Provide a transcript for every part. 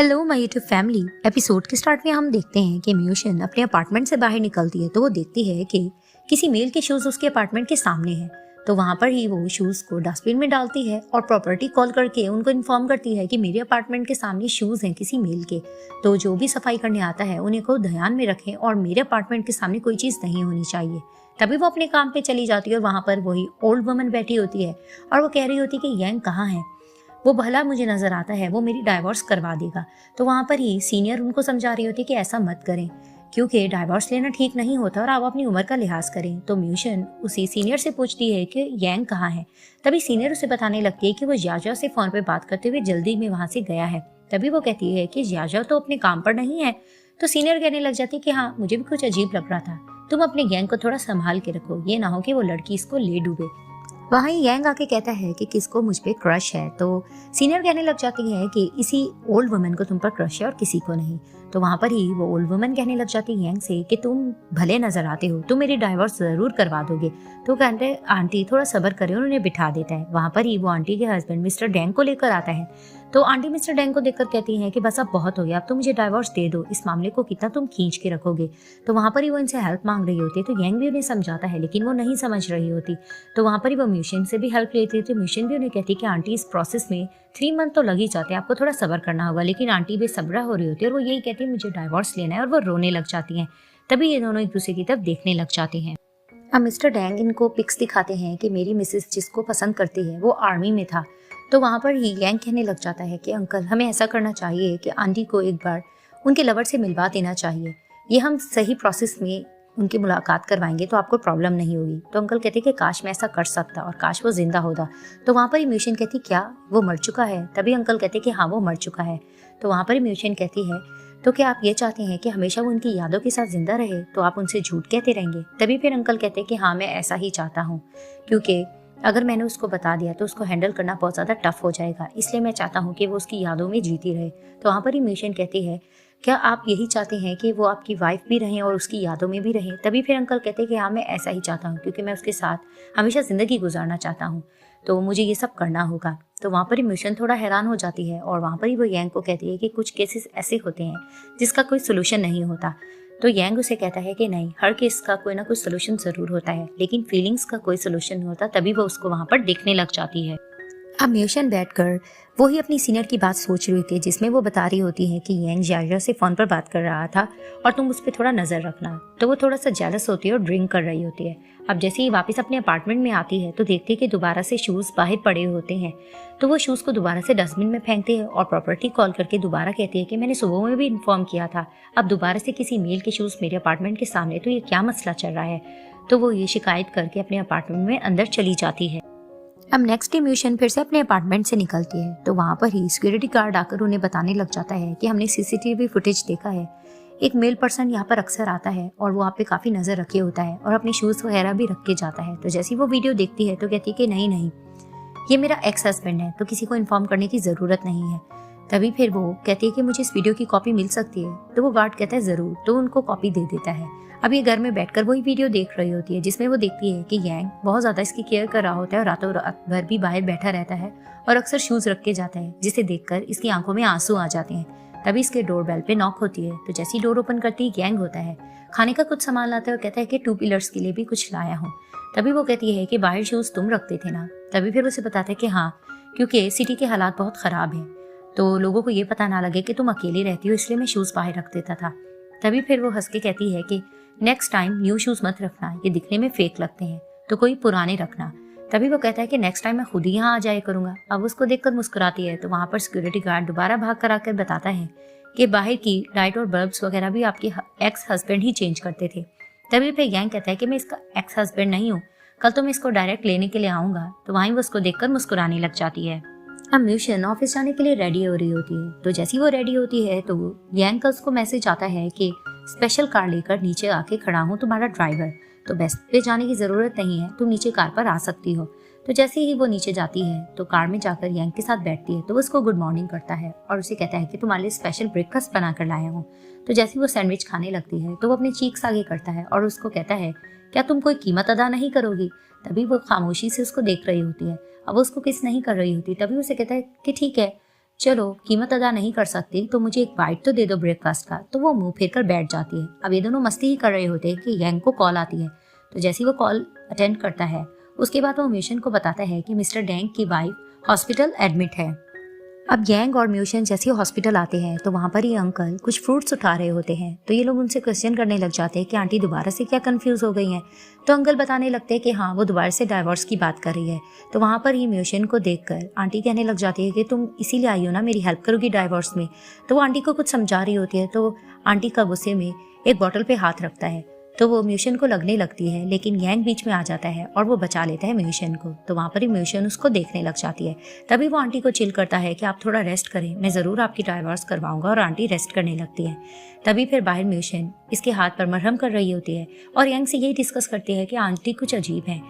Hello my YouTube family. Episode के start में हम देखते हैं कि म्यूशन अपने अपार्टमेंट से बाहर निकलती है तो वो देखती है कि किसी मेल के शूज उसके अपार्टमेंट के सामने हैं। तो वहां पर ही वो शूज को डस्टबिन में डालती है और प्रॉपर्टी कॉल करके उनको इन्फॉर्म करती है कि मेरे अपार्टमेंट के सामने शूज हैं किसी मेल के, तो जो भी सफाई करने आता है उन्हें को ध्यान में रखें और मेरे अपार्टमेंट के सामने कोई चीज नहीं होनी चाहिए। तभी वो अपने काम पे चली जाती है और वहां पर वही ओल्ड वुमन बैठी होती है और वो कह रही होती है कि यंग कहाँ है, वो भला मुझे नजर आता है, वो मेरी डाइवोर्स करवा देगा। तो वहां पर ही सीनियर उनको समझा रही होती है कि ऐसा मत करें क्योंकि डाइवोर्स लेना ठीक नहीं होता और आप अपनी उम्र का लिहाज करें। तो म्यूशन उसी सीनियर से पूछती है कि यंग कहाँ है। तभी सीनियर उसे बताने लगती है कि वो याजा से फोन पे बात करते हुए जल्दी में वहां से गया है। तभी वो कहती है कि याजा तो अपने काम पर नहीं है। तो सीनियर कहने लग जाती है कि हाँ, मुझे भी कुछ अजीब लग रहा था, तुम अपने गैंग को थोड़ा संभाल के रखो, ये ना हो कि वो लड़की इसको ले डूबे। वहाँ यंग आके कहता है कि किसको मुझ पे क्रश है। तो सीनियर कहने लग जाती है कि इसी ओल्ड वुमन को तुम पर क्रश है और किसी को नहीं। तो वहां पर ही वो ओल्ड वुमन कहने लग जाती है यंग से कि तुम भले नजर आते हो, तुम मेरी डाइवोर्स जरूर करवा दोगे। तो कहते हैं आंटी थोड़ा सब्र करे और उन्हें बिठा देता है। वहां पर ही वो आंटी के हस्बैंड मिस्टर डैंग को लेकर आता है। तो आंटी मिस्टर डैंग को देखकर कहती है कि बस अब बहुत हो गया, अब तो मुझे डाइवोर्स दे दो, इस मामले को कितना तुम खींच के रखोगे। तो वहां पर ही वो इनसे हेल्प मांग रही होती है। तो यंग भी उन्हें समझाता है लेकिन वो नहीं समझ रही होती। तो वहां पर ही वो म्यूशन से भी हेल्प लेती है। तो म्यूशन भी उन्हें कहती है कि आंटी इस प्रोसेस में 3 मंथ तो लग ही जाते हैं, आपको थोड़ा सब्र करना होगा। लेकिन आंटी बेसब्रा हो रही होती है और वो यही कहती है मुझे डाइवोर्स लेना है और वो रोने लग जाती हैं। तभी ये दोनों एक दूसरे की तरफ देखने लग जाते हैं। अब मिस्टर डैंग इनको पिक्स दिखाते हैं कि मेरी मिसेस जिसको पसंद करती है वो आर्मी में था। तो वहां पर ही यंग कहने लग जाता है कि अंकल हमें ऐसा करना चाहिए कि आंटी को एक बार उनके लवर से मिलवा देना चाहिए, ये हम सही प्रोसेस में उनकी मुलाकात करवाएंगे तो आपको प्रॉब्लम नहीं होगी। तो अंकल कहते कि काश मैं ऐसा कर सकता और काश वो जिंदा होता। तो वहां पर ही म्यूशन कहती क्या वो मर चुका है। तभी अंकल कहते कि हाँ वो मर चुका है। तो वहां पर ही म्यूशन कहती है तो क्या आप ये चाहते हैं कि हमेशा वो उनकी यादों के साथ जिंदा रहे, तो आप उनसे झूठ कहते रहेंगे। तभी फिर अंकल कहते कि हाँ मैं ऐसा ही चाहता हूँ, क्योंकि अगर मैंने उसको बता दिया तो उसको हैंडल करना बहुत ज़्यादा टफ हो जाएगा, इसलिए मैं चाहता हूँ कि वो उसकी यादों में जीती रहे। तो वहाँ पर ही म्यूशन कहती है क्या आप यही चाहते हैं कि वो आपकी वाइफ भी रहें और उसकी यादों में भी रहें। तभी फिर अंकल कहते हैं कि हाँ मैं ऐसा ही चाहता हूँ, क्योंकि मैं उसके साथ हमेशा ज़िंदगी गुजारना चाहता हूँ, तो मुझे ये सब करना होगा। तो वहाँ पर ही म्यूशन थोड़ा हैरान हो जाती है और वहाँ पर ही वो यंग को कहती है कि कुछ केसेस ऐसे होते हैं जिसका कोई सोल्यूशन नहीं होता। तो यंग उसे कहता है कि नहीं, हर केस का कोई ना कोई सोल्यूशन जरूर होता है, लेकिन फीलिंग्स का कोई सोल्यूशन नहीं होता। तभी वो उसको वहां पर देखने लग जाती है। अब म्यूशन बैठकर वो ही अपनी सीनियर की बात सोच रही थी, जिसमें वो बता रही होती है कि यंग जायरा से फोन पर बात कर रहा था और तुम उस पर थोड़ा नजर रखना। तो वो थोड़ा सा जेलस होती है और ड्रिंक कर रही होती है। अब जैसे ही वापस अपने अपार्टमेंट में आती है तो देखती है कि दोबारा से शूज बाहर पड़े होते हैं। तो वो शूज को दोबारा से डस्टबिन में फेंकती है और प्रॉपर्टी कॉल करके दोबारा कहती है कि मैंने सुबह में भी इन्फॉर्म किया था, अब दोबारा से किसी मेल के शूज मेरे अपार्टमेंट के सामने, तो ये क्या मसला चल रहा है। तो वो ये शिकायत करके अपने अपार्टमेंट में अंदर चली जाती है। अब नेक्स्ट डे म्यूशन फिर से अपने अपार्टमेंट से निकलती है। तो वहां पर ही सिक्योरिटी गार्ड आकर उन्हें बताने लग जाता है कि हमने सीसीटीवी फुटेज देखा है, एक मेल पर्सन यहाँ पर अक्सर आता है और वो आप पे काफी नजर रखे होता है और अपने शूज वगैरह भी रख के जाता है। तो जैसे वो वीडियो देखती है तो कहती है कि नहीं नहीं, ये मेरा एक्स हस्बैंड है, तो किसी को इन्फॉर्म करने की जरूरत नहीं है। तभी फिर वो कहती है कि मुझे इस वीडियो की कॉपी मिल सकती है। तो वो गार्ड कहता है जरूर, तो उनको कॉपी दे देता है। अब ये घर में बैठकर वही वीडियो देख रही होती है, जिसमें वो देखती है कि यंग बहुत ज्यादा इसकी केयर कर रहा होता है और रातों रात भर भी बाहर बैठा रहता है और अक्सर शूज रख के जाता है, जिसे देखकर इसकी आंखों में आंसू आ जाते हैं। तभी इसके डोरबेल पे नॉक होती है। तो जैसी डोर ओपन करती है यंग होता है, खाने का कुछ सामान लाता है और कहता है कि 2 पिलर्स के लिए भी कुछ लाया हूँ। तभी वो कहती है कि बाहर शूज तुम रखते थे ना। तभी फिर उसे बताता है कि हाँ, क्योंकि सिटी के हालात बहुत खराब है, तो लोगों को ये पता ना लगे कि तुम अकेले रहती हो, इसलिए मैं शूज बाहर रख देता था। तभी फिर वो हंस के कहती है कि नेक्स्ट टाइम न्यू शूज मत रखना, ये दिखने में फेक लगते हैं, तो कोई पुराने रखना। तभी वो कहता है कि नेक्स्ट टाइम मैं खुद ही यहाँ आ जाया करूंगा। अब उसको देखकर मुस्कुराती है। तो वहां पर सिक्योरिटी गार्ड दोबारा भाग कर आकर बताता है कि बाहर की लाइट और बल्ब्स वगैरह भी आपके एक्स हस्बैंड ही चेंज करते थे। तभी फिर यंग कहता है कि मैं इसका एक्स हस्बैंड नहीं हूँ, कल तो मैं इसको डायरेक्ट लेने के लिए आऊंगा। तो वहीं वो उसको देखकर मुस्कुराने लग जाती है। अब म्यूशन ऑफिस जाने के लिए रेडी हो रही होती है। तो जैसी वो रेडी होती है तो यंग का उसको मैसेज आता है कि स्पेशल कार लेकर नीचे आके खड़ा हूँ तुम्हारा ड्राइवर, तो बस पे जाने की जरूरत नहीं है, तुम नीचे कार पर आ सकती हो। तो जैसे ही वो नीचे जाती है तो कार में जाकर यंग के साथ बैठती है। तो वो उसको गुड मॉर्निंग करता है और उसे कहता है कि तुम्हारे लिए स्पेशल ब्रेकफास्ट बना कर लाया हूँ। तो जैसे वो सैंडविच खाने लगती है तो वो अपने चीक्स आगे करता है और उसको कहता है क्या तुम कोई कीमत अदा नहीं करोगी। तभी वो खामोशी से उसको देख रही होती है। अब वो उसको किस नहीं कर रही होती। तभी उसे कहता है कि ठीक है, चलो कीमत अदा नहीं कर सकती तो मुझे एक बाइट तो दे दो ब्रेकफास्ट का। तो वो मुंह फेर कर बैठ जाती है। अब ये दोनों मस्ती ही कर रहे होते हैं कि यंग को कॉल आती है। तो जैसे ही वो कॉल अटेंड करता है उसके बाद वो म्यूशन को बताता है कि मिस्टर डेंग की वाइफ हॉस्पिटल एडमिट है। अब यंग और म्यूशन जैसे हॉस्पिटल आते हैं तो वहाँ पर ये अंकल कुछ फ्रूट्स उठा रहे होते हैं। तो ये लोग उनसे क्वेश्चन करने लग जाते हैं कि आंटी दोबारा से क्या कंफ्यूज हो गई हैं। तो अंकल बताने लगते हैं कि हाँ, वो दोबारा से डाइवोर्स की बात कर रही है। तो वहाँ पर ही म्यूशन को देखकर आंटी कहने लग जाती है कि तुम इसीलिए आई हो ना, मेरी हेल्प करोगी डाइवोर्स में। तो वो आंटी को कुछ समझा रही होती है। तो आंटी का गुस्से में एक बॉटल पे हाथ रखता है। तो वो म्यूशन को लगने लगती है, लेकिन यंग बीच में आ जाता है और वो बचा लेता है म्यूशन को। तो वहाँ पर ही म्यूशन उसको देखने लग जाती है। तभी वो आंटी को चिल करता है कि आप थोड़ा रेस्ट करें, मैं ज़रूर आपकी डाइवोर्स करवाऊंगा। और आंटी रेस्ट करने लगती है। तभी फिर बाहर म्यूशन इसके हाथ पर मरहम कर रही होती है और यंग से यही डिस्कस करती है कि आंटी कुछ अजीब है।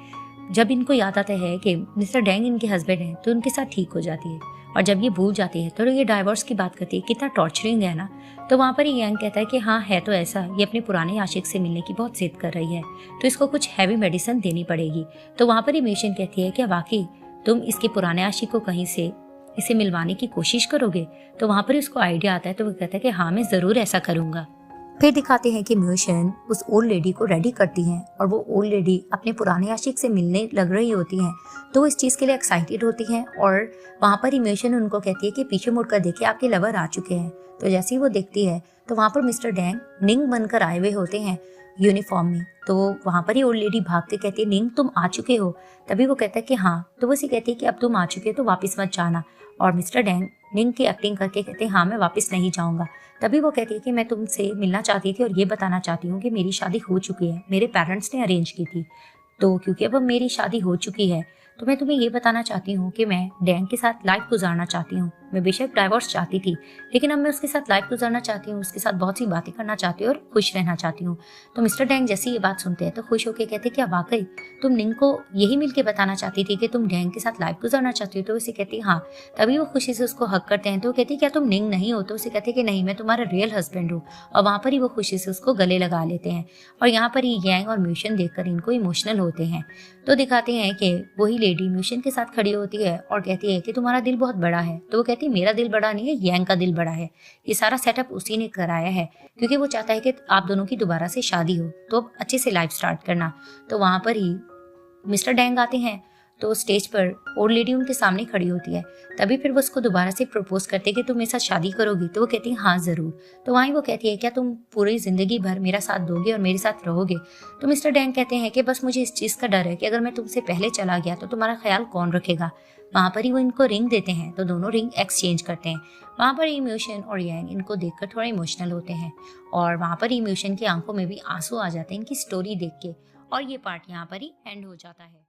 जब इनको याद आता है कि मिस्टर डेंग इनके हस्बैंड हैं तो उनके साथ ठीक हो जाती है। और जब ये भूल जाती है तो ये डाइवोर्स की बात करती है, कितना टॉर्चरिंग है ना। तो वहाँ पर ही यंग कहता है कि हाँ है तो ऐसा, ये अपने पुराने आशिक से मिलने की बहुत जिद कर रही है तो इसको कुछ हैवी मेडिसिन देनी पड़ेगी। तो वहाँ पर ही म्यूशन कहती है कि वाकई तुम इसके पुराने आशिक को कहीं से इसे मिलवाने की कोशिश करोगे। तो वहाँ पर उसको आइडिया आता है। तो वो कहता है कि हाँ, मैं ज़रूर ऐसा करूँगा। फिर दिखाते हैं कि म्यूशन उस ओल्ड लेडी को रेडी करती हैं और वो ओल्ड लेडी अपने पुराने आशिक से मिलने लग रही होती हैं। तो इस चीज़ के लिए एक्साइटेड होती हैं और वहाँ पर ही म्यूशन उनको कहती है कि पीछे मुड़कर देखिए, आपके लवर आ चुके हैं। तो जैसे ही वो देखती है तो वहाँ पर मिस्टर डेंग निंग बनकर आए हुए होते हैं यूनिफॉर्म में। तो वहाँ पर ही ओल्ड लेडी भाग के कहती है, निंग तुम आ चुके हो। तभी वो कहता है कि हाँ। तो वो उसे कहती है कि अब तुम आ चुके हो तो वापस मत जाना। और मिस्टर डेंग निंग की एक्टिंग करके कहते हैं, हाँ मैं वापस नहीं जाऊँगा। तभी वो कहती है कि मैं तुमसे मिलना चाहती थी और ये बताना चाहती हूँ कि मेरी शादी हो चुकी है, मेरे पेरेंट्स ने अरेंज की थी। तो क्योंकि अब मेरी शादी हो चुकी है तो मैं तुम्हें ये बताना चाहती हूँ कि मैं डेंग के साथ लाइफ गुजारना चाहती हूँ। मैं बेशक डाइवोर्स चाहती थी, लेकिन अब मैं उसके साथ लाइफ गुजारना चाहती हूँ, उसके साथ बहुत सी बातें करना चाहती हूँ और खुश रहना चाहती हूँ। तो मिस्टर डेंग जैसे ये बात सुनते हैं तो खुश होकर कहते, क्या वाकई तुम निंग को यही मिलके बताना चाहती थी कि तुम डेंग के साथ लाइफ गुजारना चाहती हो? तो उसे कहती हाँ। तभी वो खुशी से उसको हक करते हैं। तो कहती, क्या तुम निंग नहीं हो? तो उसे कहते कि नहीं, मैं तुम्हारा रियल हस्बैंड हूँ। और वहाँ पर ही वो खुशी से उसको गले लगा लेते हैं। और यहाँ पर ही यंग और म्यूशन देखकर इनको इमोशनल होते हैं। तो दिखाते हैं कि वही लेडी म्यूशन के साथ खड़ी होती है और कहती है कि तुम्हारा दिल बहुत बड़ा है। तो वो कहती है, मेरा दिल बड़ा नहीं है, यंग का दिल बड़ा है। ये सारा सेटअप उसी ने कराया है क्योंकि वो चाहता है कि आप दोनों की दोबारा से शादी हो, तो अब अच्छे से लाइफ स्टार्ट करना। तो वहाँ पर ही मिस्टर डेंग आते हैं। तो स्टेज पर ओल्ड लेडी उनके सामने खड़ी होती है। तभी फिर वो उसको दोबारा से प्रपोज करते कि तुम मेरे साथ शादी करोगी? तो वो कहती है हाँ ज़रूर। तो वहीं वो कहती है, क्या तुम पूरी ज़िंदगी भर मेरा साथ दोगे और मेरे साथ रहोगे? तो मिस्टर डेंग कहते हैं कि बस मुझे इस चीज़ का डर है कि अगर मैं तुमसे पहले चला गया तो तुम्हारा ख्याल कौन रखेगा। वहाँ पर ही वो इनको रिंग देते हैं। तो दोनों रिंग एक्सचेंज करते हैं। वहाँ पर म्यूशन और यंग इनको देखकर थोड़ा इमोशनल होते हैं और वहाँ पर म्यूशन की आंखों में भी आंसू आ जाते हैं इनकी स्टोरी देख के। और ये पार्ट यहाँ पर ही एंड हो जाता है।